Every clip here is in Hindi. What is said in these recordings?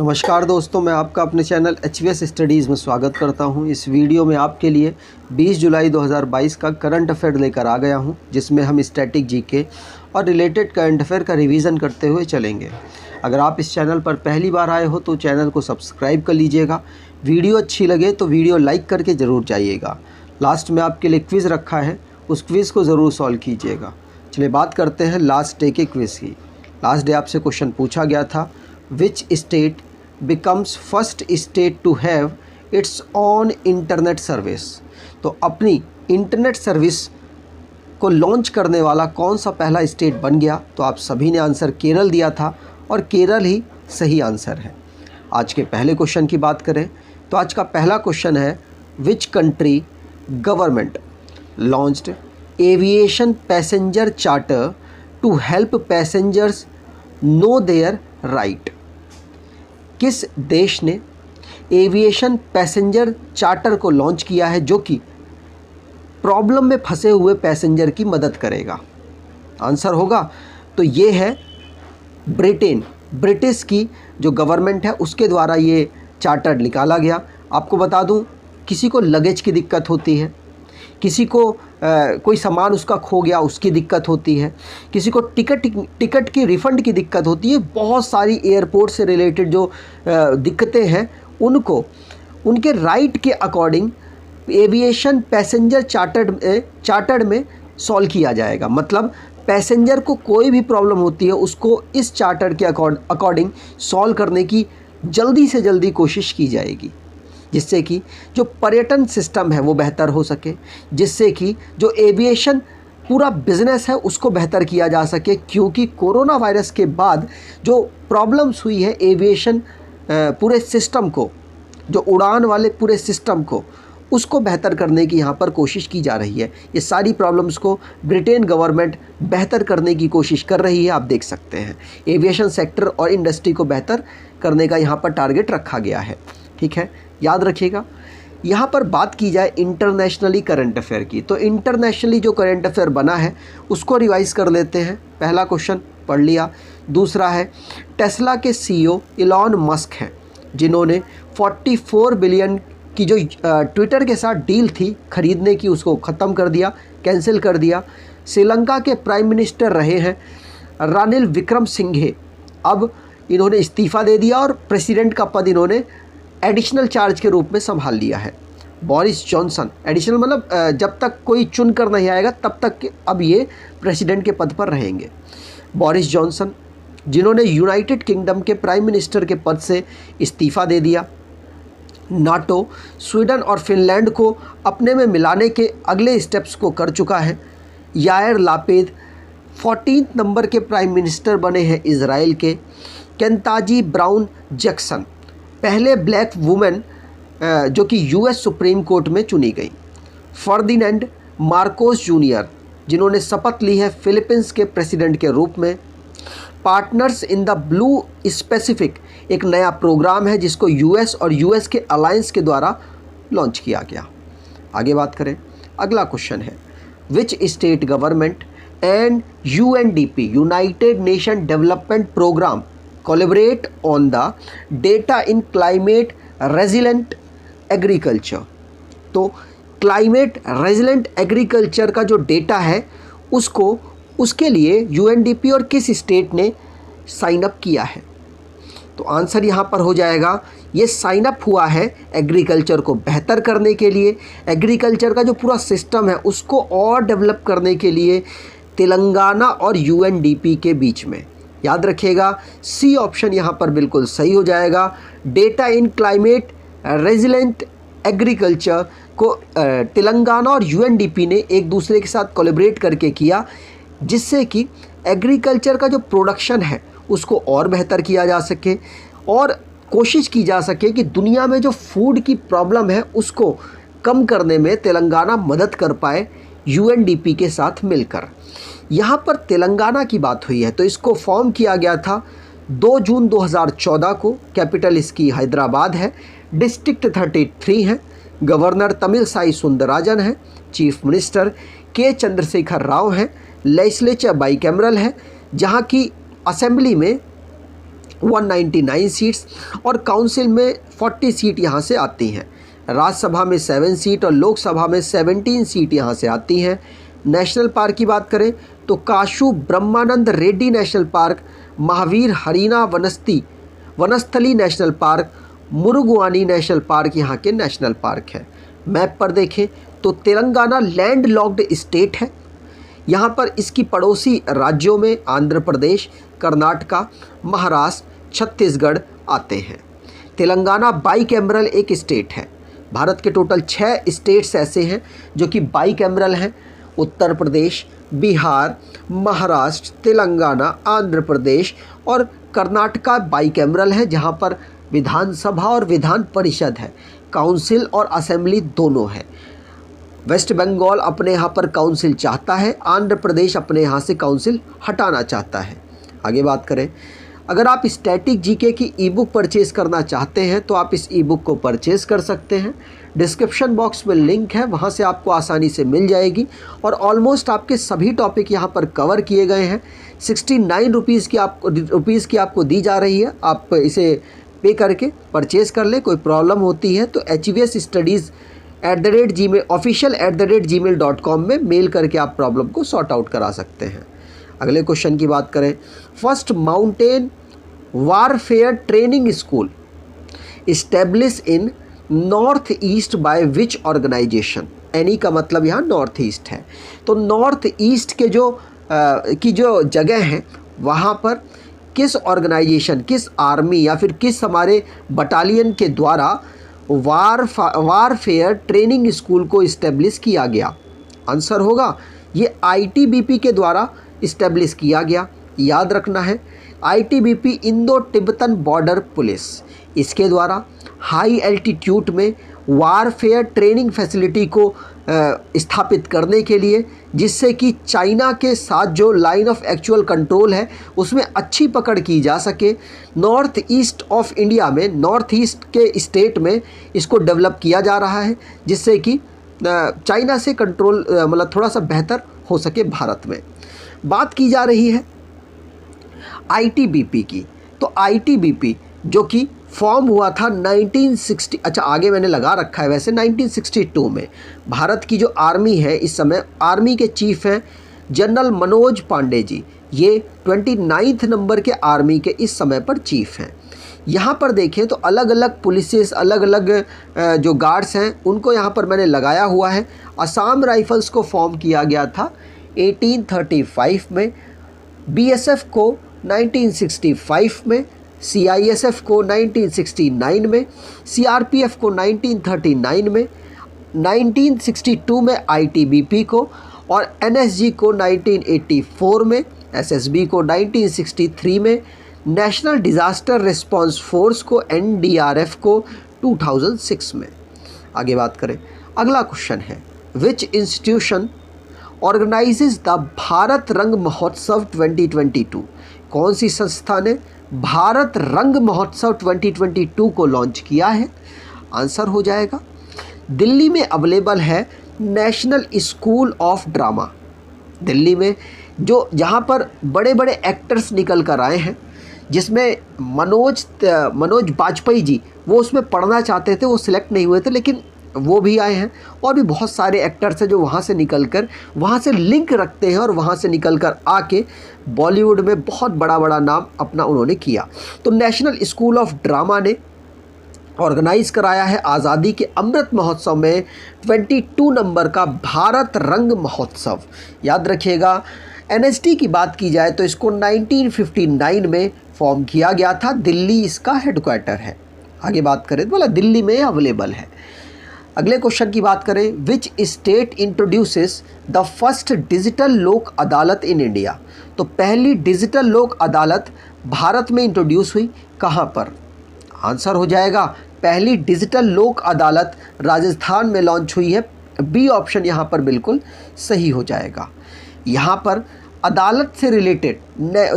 नमस्कार दोस्तों, मैं आपका अपने चैनल HVS स्टडीज़ में स्वागत करता हूं। इस वीडियो में आपके लिए 20 जुलाई 2022 का करंट अफेयर लेकर आ गया हूं, जिसमें हम स्टैटिक जीके और रिलेटेड करंट अफेयर का रिवीजन करते हुए चलेंगे। अगर आप इस चैनल पर पहली बार आए हो तो चैनल को सब्सक्राइब कर लीजिएगा। वीडियो अच्छी लगे तो वीडियो लाइक करके ज़रूर जाइएगा। लास्ट में आपके लिए क्विज़ रखा है, उस क्विज़ को ज़रूर सॉल्व कीजिएगा। चलिए बात करते हैं लास्ट डे के क्विज़ की। लास्ट डे आपसे क्वेश्चन पूछा गया था, which state becomes first state to have its own internet service। तो अपनी इंटरनेट सर्विस को लॉन्च करने वाला कौन सा पहला स्टेट बन गया? तो आप सभी ने आंसर केरल दिया था और केरल ही सही आंसर है। आज के पहले क्वेश्चन की बात करें तो आज का पहला क्वेश्चन है, which country government launched aviation passenger charter to help passengers know their right. किस देश ने एविएशन पैसेंजर चार्टर को लॉन्च किया है जो कि प्रॉब्लम में फंसे हुए पैसेंजर की मदद करेगा? आंसर होगा तो ये है ब्रिटेन। ब्रिटिश की जो गवर्नमेंट है उसके द्वारा ये चार्टर निकाला गया। आपको बता दूं, किसी को लगेज की दिक्कत होती है, किसी को कोई सामान उसका खो गया उसकी दिक्कत होती है, किसी को टिकट की रिफ़ंड की दिक्कत होती है। बहुत सारी एयरपोर्ट से रिलेटेड जो दिक्कतें हैं उनको उनके राइट के अकॉर्डिंग एविएशन पैसेंजर चार्टर्ड में सॉल्व किया जाएगा। मतलब पैसेंजर को कोई भी प्रॉब्लम होती है उसको इस चार्टर के अकॉर्डिंग सॉल्व करने की जल्दी से जल्दी कोशिश की जाएगी, जिससे कि जो पर्यटन सिस्टम है वो बेहतर हो सके, जिससे कि जो एविएशन पूरा बिज़नेस है उसको बेहतर किया जा सके। क्योंकि कोरोना वायरस के बाद जो प्रॉब्लम्स हुई है एविएशन पूरे सिस्टम को, जो उड़ान वाले पूरे सिस्टम को, उसको बेहतर करने की यहाँ पर कोशिश की जा रही है। ये सारी प्रॉब्लम्स को ब्रिटेन गवर्नमेंट बेहतर करने की कोशिश कर रही है। आप देख सकते हैं एविएशन सेक्टर और इंडस्ट्री को बेहतर करने का यहाँ पर टारगेट रखा गया है। ठीक है, याद रखिएगा। यहाँ पर बात की जाए इंटरनेशनली करंट अफेयर की, तो इंटरनेशनली जो करंट अफेयर बना है उसको रिवाइज़ कर लेते हैं। पहला क्वेश्चन पढ़ लिया। दूसरा है, टेस्ला के CEO इलॉन मस्क हैं, जिन्होंने 44 बिलियन की जो ट्विटर के साथ डील थी खरीदने की उसको ख़त्म कर दिया, कैंसिल कर दिया। श्रीलंका के प्राइम मिनिस्टर रहे हैं रानिल विक्रमसिंघे। अब इन्होंने इस्तीफ़ा दे दिया और प्रेसिडेंट का पद इन्होंने एडिशनल चार्ज के रूप में संभाल लिया है। बोरिस जॉनसन, एडिशनल मतलब जब तक कोई चुन कर नहीं आएगा तब तक अब ये प्रेसिडेंट के पद पर रहेंगे। बोरिस जॉनसन जिन्होंने यूनाइटेड किंगडम के प्राइम मिनिस्टर के पद से इस्तीफ़ा दे दिया। नाटो स्वीडन और फिनलैंड को अपने में मिलाने के अगले स्टेप्स को कर चुका है। यायर लापिड 14 नंबर के प्राइम मिनिस्टर बने हैं इजराइल के। केंताजी ब्राउन जैक्सन पहले ब्लैक वुमेन जो कि US सुप्रीम कोर्ट में चुनी गई। फर्दिनेंड मार्कोस जूनियर जिन्होंने शपथ ली है फिलीपींस के प्रेसिडेंट के रूप में। Partners in the blue specific एक नया प्रोग्राम है जिसको US और US के अलायंस के द्वारा लॉन्च किया गया। आगे बात करें, अगला क्वेश्चन है, which state government and UNDP United Nation Development Programme collaborate on the data in climate resilient agriculture। तो क्लाइमेट रेजिलेंट एग्रीकल्चर का जो डेटा है उसके लिए UNDP और किस स्टेट ने साइन अप किया है? तो आंसर यहाँ पर हो जाएगा, ये साइन अप हुआ है एग्रीकल्चर को बेहतर करने के लिए, एग्रीकल्चर का जो पूरा सिस्टम है उसको और डेवलप करने के लिए तेलंगाना और UNDP के बीच में। याद रखिएगा, C ऑप्शन यहाँ पर बिल्कुल सही हो जाएगा। डेटा इन क्लाइमेट रेजिलेंट एग्रीकल्चर को तेलंगाना और UNDP ने एक दूसरे के साथ कोलैबोरेट करके किया, जिससे कि एग्रीकल्चर का जो प्रोडक्शन है उसको और बेहतर किया जा सके और कोशिश की जा सके कि दुनिया में जो फूड की प्रॉब्लम है उसको कम करने में तेलंगाना मदद कर पाए UNDP के साथ मिलकर। यहाँ पर तेलंगाना की बात हुई है तो इसको फॉर्म किया गया था 2 जून 2014 को। कैपिटल इसकी हैदराबाद है। डिस्ट्रिक्ट 33 है। गवर्नर तमिलसाई सुंदरराजन है। चीफ मिनिस्टर के चंद्रशेखर राव हैं। लेजिस्लेचर बाइकैमरल है, जहाँ की असेंबली में 199 सीट्स और काउंसिल में 40 सीट यहाँ से आती हैं। राज्यसभा में 7 सीट और लोकसभा में 17 सीट यहाँ से आती हैं। नेशनल पार्क की बात करें तो Kasu Brahmananda Reddy national park, Mahavir Harina Vanasthali national park, Mrugavani national park यहाँ के नेशनल पार्क है। मैप पर देखें तो तेलंगाना लैंड लॉक्ड स्टेट है। यहाँ पर इसकी पड़ोसी राज्यों में आंध्र प्रदेश, कर्नाटका, महाराष्ट्र, छत्तीसगढ़ आते हैं। तेलंगाना बाईकैमरल एक स्टेट है। भारत के टोटल 6 स्टेट्स ऐसे हैं जो कि बाईकैमरल हैं। उत्तर प्रदेश, बिहार, महाराष्ट्र, तेलंगाना, आंध्र प्रदेश और कर्नाटका बाईकैमरल है, जहाँ पर विधानसभा और विधान परिषद है, काउंसिल और असेंबली दोनों है। वेस्ट बंगाल अपने यहाँ पर काउंसिल चाहता है, आंध्र प्रदेश अपने यहाँ से काउंसिल हटाना चाहता है। आगे बात करें, अगर आप स्टैटिक जीके की ई बुक परचेज़ करना चाहते हैं तो आप इस ई बुक को परचेज़ कर सकते हैं। डिस्क्रिप्शन बॉक्स में लिंक है, वहाँ से आपको आसानी से मिल जाएगी और ऑलमोस्ट आपके सभी टॉपिक यहाँ पर कवर किए गए हैं। 69 रुपीज़ की आपको दी जा रही है। आप इसे पे करके परचेज़ कर लें। कोई प्रॉब्लम होती है तो hvsstudies@gmail.com में मेल करके आप प्रॉब्लम को सॉर्ट आउट करा सकते हैं। अगले क्वेश्चन की बात करें, first mountain warfare training school establish in North East by which organisation. Any का मतलब यहाँ नॉर्थ ईस्ट है। तो नॉर्थ ईस्ट के जो जगह हैं वहाँ पर किस ऑर्गेनाइजेशन, किस आर्मी या फिर किस हमारे बटालियन के द्वारा वारफेयर ट्रेनिंग स्कूल को इस्टेब्लिश किया गया। आंसर होगा ये ITBP के द्वारा इस्टेब्लिश किया गया। याद रखना है, ITBP Indo Tibetan border police, इसके द्वारा हाई एल्टीट्यूड में वारफेयर ट्रेनिंग फैसिलिटी को स्थापित करने के लिए, जिससे कि चाइना के साथ जो लाइन ऑफ एक्चुअल कंट्रोल है उसमें अच्छी पकड़ की जा सके। नॉर्थ ईस्ट ऑफ इंडिया में, नॉर्थ ईस्ट के स्टेट में इसको डेवलप किया जा रहा है, जिससे कि चाइना से कंट्रोल मतलब थोड़ा सा बेहतर हो सके भारत में। बात की जा रही है ITBP की, तो ITBP जो कि फॉर्म हुआ था 1960, अच्छा आगे मैंने लगा रखा है वैसे, 1962 में। भारत की जो आर्मी है इस समय, आर्मी के चीफ हैं जनरल मनोज पांडे जी। ये 29 नंबर के आर्मी के इस समय पर चीफ हैं। यहाँ पर देखें तो अलग अलग पुलिसेस, अलग अलग जो गार्ड्स हैं उनको यहाँ पर मैंने लगाया हुआ है। असम राइफल्स को फॉर्म किया गया था 1835 में, BSF को 1965 में, CISF को 1969 में, CRPF को 1939 में, 1962 में ITBP को और NSG को 1984 में, SSB को 1963 में, नेशनल डिज़ास्टर रिस्पांस फोर्स को NDRF को 2006 में। आगे बात करें, अगला क्वेश्चन है, विच इंस्टीट्यूशन ऑर्गेनाइजेज द भारत रंग महोत्सव 2022। कौन सी संस्था ने भारत रंग महोत्सव 2022 को लॉन्च किया है? आंसर हो जाएगा दिल्ली में अवेलेबल है national school of drama. Delhi में जो जहाँ पर बड़े बड़े एक्टर्स निकल कर आए हैं, जिसमें मनोज बाजपेयी जी वो उसमें पढ़ना चाहते थे, वो सिलेक्ट नहीं हुए थे, लेकिन वो भी आए हैं। और भी बहुत सारे एक्टर्स हैं जो वहाँ से निकलकर, वहाँ से लिंक रखते हैं और वहाँ से निकलकर आके बॉलीवुड में बहुत बड़ा नाम अपना उन्होंने किया। तो नेशनल स्कूल ऑफ ड्रामा ने ऑर्गेनाइज कराया है आज़ादी के अमृत महोत्सव में 22 नंबर का भारत रंग महोत्सव। याद रखिएगा, NSD की बात की जाए तो इसको 1959 में फॉर्म किया गया था। दिल्ली इसका हेडक्वार्टर है। आगे बात करें तो बोला दिल्ली में अवेलेबल है। अगले क्वेश्चन की बात करें, which state introduces the first digital लोक अदालत इन इंडिया। तो पहली डिजिटल लोक अदालत भारत में इंट्रोड्यूस हुई, कहाँ पर? आंसर हो जाएगा पहली डिजिटल लोक अदालत राजस्थान में लॉन्च हुई है। बी ऑप्शन यहाँ पर बिल्कुल सही हो जाएगा। यहाँ पर अदालत से रिलेटेड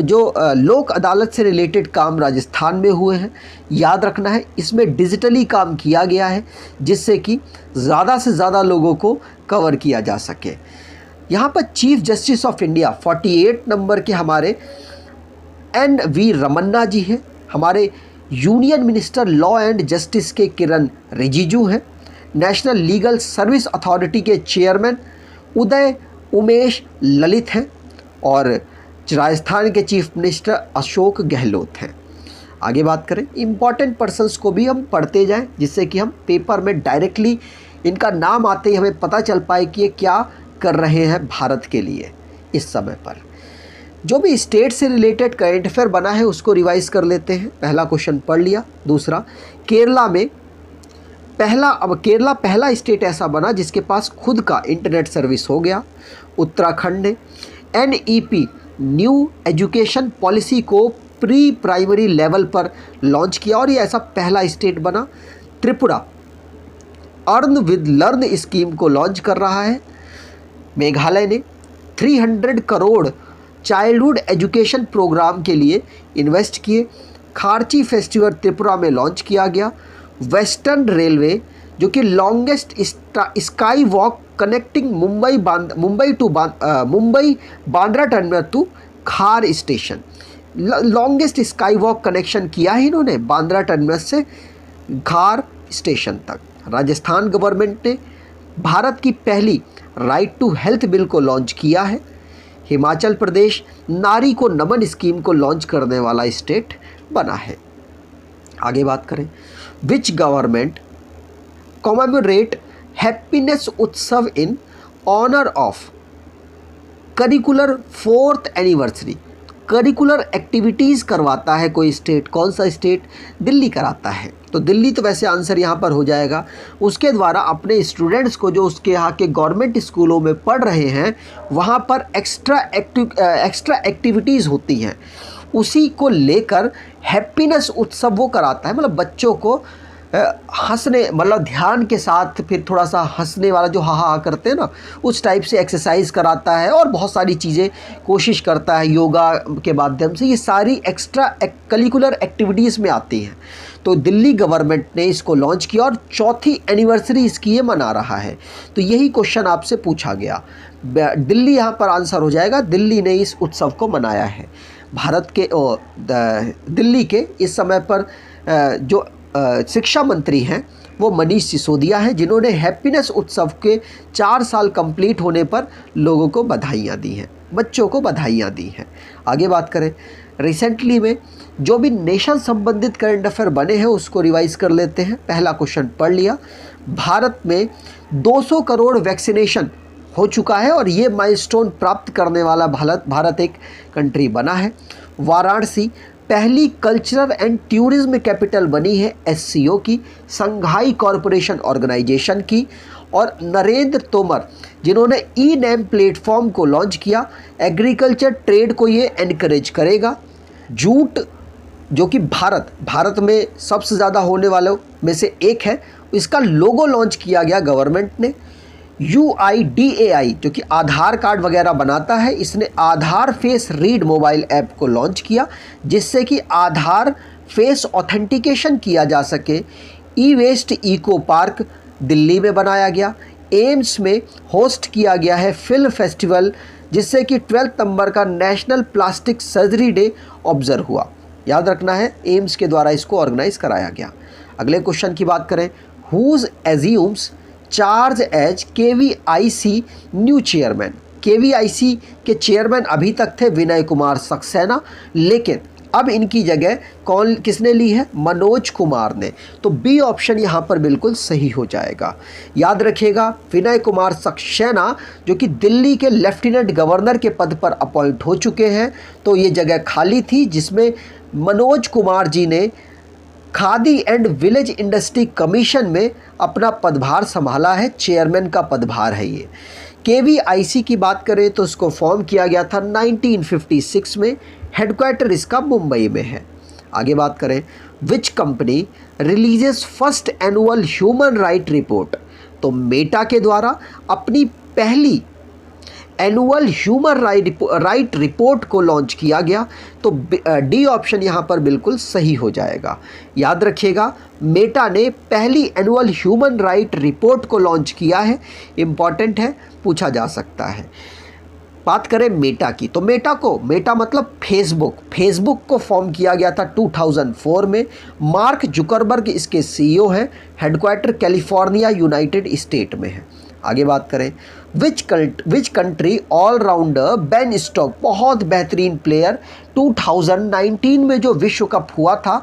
जो लोक अदालत से रिलेटेड काम राजस्थान में हुए हैं। याद रखना है, इसमें डिजिटली काम किया गया है, जिससे कि ज़्यादा से ज़्यादा लोगों को कवर किया जा सके। यहाँ पर chief justice of India 48 number के हमारे NV रमन्ना जी हैं। हमारे union minister law and justice के किरण रिजिजू हैं। नेशनल लीगल सर्विस अथॉरिटी के चेयरमैन उदय उमेश ललित हैं और राजस्थान के चीफ मिनिस्टर अशोक गहलोत हैं। आगे बात करें, इम्पॉर्टेंट पर्सन्स को भी हम पढ़ते जाएं जिससे कि हम पेपर में डायरेक्टली इनका नाम आते ही हमें पता चल पाए कि ये क्या कर रहे हैं भारत के लिए इस समय पर। जो भी स्टेट से रिलेटेड करंट अफेयर बना है उसको रिवाइज कर लेते हैं। पहला क्वेश्चन पढ़ लिया। दूसरा, केरला पहला स्टेट ऐसा बना जिसके पास खुद का इंटरनेट सर्विस हो गया। उत्तराखंड ने NEP न्यू एजुकेशन पॉलिसी को प्री प्राइमरी लेवल पर लॉन्च किया और ये ऐसा पहला स्टेट बना। Tripura earn with learn scheme को लॉन्च कर रहा है। मेघालय ने 300 करोड़ चाइल्डहुड एजुकेशन प्रोग्राम के लिए इन्वेस्ट किए। खारची फेस्टिवल त्रिपुरा में लॉन्च किया गया। वेस्टर्न रेलवे जो कि longest sky walk connecting Mumbai Bandra terminal to Khar station, longest sky walk connection किया है इन्होंने बांद्रा टर्मिनल से खार स्टेशन तक। राजस्थान गवर्नमेंट ने भारत की पहली राइट टू हेल्थ बिल को लॉन्च किया है। हिमाचल प्रदेश नारी को नमन स्कीम को लॉन्च करने वाला स्टेट बना है। आगे बात करें, विच गवर्नमेंट कॉमेमोरेट हैप्पीनेस उत्सव in honour of curricular 4th anniversary. Curricular activities करवाता है कोई स्टेट, कौन सा स्टेट? दिल्ली कराता है। तो दिल्ली तो वैसे आंसर यहाँ पर हो जाएगा। उसके द्वारा अपने स्टूडेंट्स को जो उसके यहाँ के गवर्नमेंट स्कूलों में पढ़ रहे हैं वहाँ पर एक्स्ट्रा एक्टिविटीज़ होती हैं, उसी को लेकर हैप्पीनेस उत्सव वो कराता है। मतलब बच्चों को हंसने, मतलब ध्यान के साथ फिर थोड़ा सा हंसने वाला जो हा हा करते हैं ना, उस टाइप से एक्सरसाइज कराता है और बहुत सारी चीज़ें कोशिश करता है योगा के माध्यम से। ये सारी एक्स्ट्रा करिकुलर एक्टिविटीज़ में आती हैं। तो दिल्ली गवर्नमेंट ने इसको लॉन्च किया और 4th एनिवर्सरी इसकी ये मना रहा है। तो यही क्वेश्चन आपसे पूछा गया, दिल्ली यहाँ पर आंसर हो जाएगा। दिल्ली ने इस उत्सव को मनाया है। भारत के दिल्ली के इस समय पर जो शिक्षा मंत्री हैं वो मनीष सिसोदिया हैं, जिन्होंने हैप्पीनेस उत्सव के 4 साल कंप्लीट होने पर लोगों को बधाइयाँ दी हैं, बच्चों को बधाइयाँ दी हैं। आगे बात करें, रिसेंटली में जो भी नेशन संबंधित करंट अफेयर बने हैं उसको रिवाइज कर लेते हैं। पहला क्वेश्चन पढ़ लिया। भारत में 200 करोड़ वैक्सीनेशन हो चुका है और ये माइलस्टोन प्राप्त करने वाला भारत एक कंट्री बना है। वाराणसी पहली कल्चरल एंड टूरिज्म कैपिटल बनी है SCO की, संघाई कॉरपोरेशन ऑर्गेनाइजेशन की। और नरेंद्र तोमर जिन्होंने ई-नेम प्लेटफॉर्म को लॉन्च किया, एग्रीकल्चर ट्रेड को ये एनकरेज करेगा। जूट जो कि भारत में सबसे ज़्यादा होने वालों में से एक है, इसका लोगो लॉन्च किया गया गवर्नमेंट ने। UIDAI जो कि आधार कार्ड वगैरह बनाता है, इसने आधार फेस रीड मोबाइल ऐप को लॉन्च किया जिससे कि आधार फेस ऑथेंटिकेशन किया जा सके। ई-वेस्ट इको पार्क दिल्ली में बनाया गया। एम्स में होस्ट किया गया है फिल्म फेस्टिवल जिससे कि 12 नवंबर का national plastic surgery day observe हुआ। याद रखना है, एम्स के द्वारा इसको ऑर्गेनाइज कराया गया। अगले क्वेश्चन की बात करें, who's assumes charge as KVIC new chairman. KVIC के चेयरमैन अभी तक थे विनय कुमार सक्सेना, लेकिन अब इनकी जगह किसने ली है? मनोज कुमार ने। तो बी ऑप्शन यहाँ पर बिल्कुल सही हो जाएगा। याद रखिएगा, विनय कुमार सक्सेना जो कि दिल्ली के लेफ्टिनेंट गवर्नर के पद पर अपॉइंट हो चुके हैं, तो ये जगह खाली थी जिसमें मनोज कुमार जी ने khadi and village industry commission में अपना पदभार संभाला है। चेयरमैन का पदभार है ये। KVIC की बात करें तो इसको फॉर्म किया गया था 1956 में। हेडक्वार्टर इसका मुंबई में है। आगे बात करें, which company releases first annual human right report. तो मेटा के द्वारा अपनी पहली एनुअल ह्यूमन राइट रिपोर्ट को लॉन्च किया गया। तो डी ऑप्शन यहाँ पर बिल्कुल सही हो जाएगा। याद रखिएगा, मेटा ने पहली एनुअल ह्यूमन राइट रिपोर्ट को लॉन्च किया है। इम्पॉर्टेंट है, पूछा जा सकता है। बात करें मेटा की, तो मेटा मतलब फेसबुक को फॉर्म किया गया था 2004 में। मार्क जुकरबर्ग इसके सीईओ हैं। हेडक्वार्टर कैलिफोर्निया यूनाइटेड स्टेट में है। आगे बात करें which country allrounder Ben Stokes, बहुत बेहतरीन प्लेयर, 2019 में जो विश्व कप हुआ था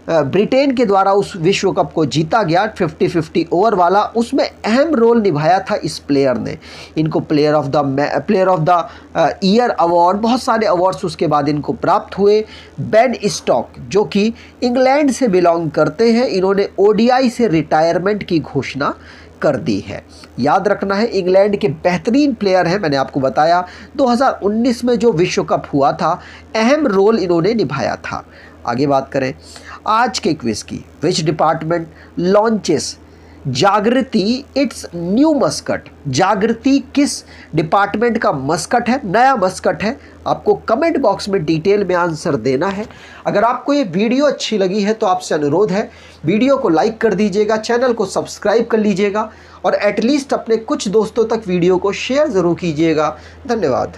ब्रिटेन के द्वारा उस विश्व कप को जीता गया 50-50 ओवर वाला, उसमें अहम रोल निभाया था इस प्लेयर ने। इनको player of the year award, बहुत सारे अवार्ड्स उसके बाद इनको प्राप्त हुए। बेन स्टोक्स जो कि इंग्लैंड से बिलोंग करते हैं, इन्होंने ओडीआई से रिटायरमेंट की घोषणा कर दी है। याद रखना है इंग्लैंड के बेहतरीन प्लेयर हैं, मैंने आपको बताया 2019 में जो विश्व कप हुआ था अहम रोल इन्होंने निभाया था। आगे बात करें आज के क्विज की, विच डिपार्टमेंट लॉन्चेस जागृति इट्स न्यू मस्कट। जागृति किस डिपार्टमेंट का मस्कट है, नया मस्कट है? आपको कमेंट बॉक्स में डिटेल में आंसर देना है। अगर आपको ये वीडियो अच्छी लगी है तो आपसे अनुरोध है वीडियो को लाइक कर दीजिएगा, चैनल को सब्सक्राइब कर लीजिएगा और एटलीस्ट अपने कुछ दोस्तों तक वीडियो को शेयर ज़रूर कीजिएगा। धन्यवाद।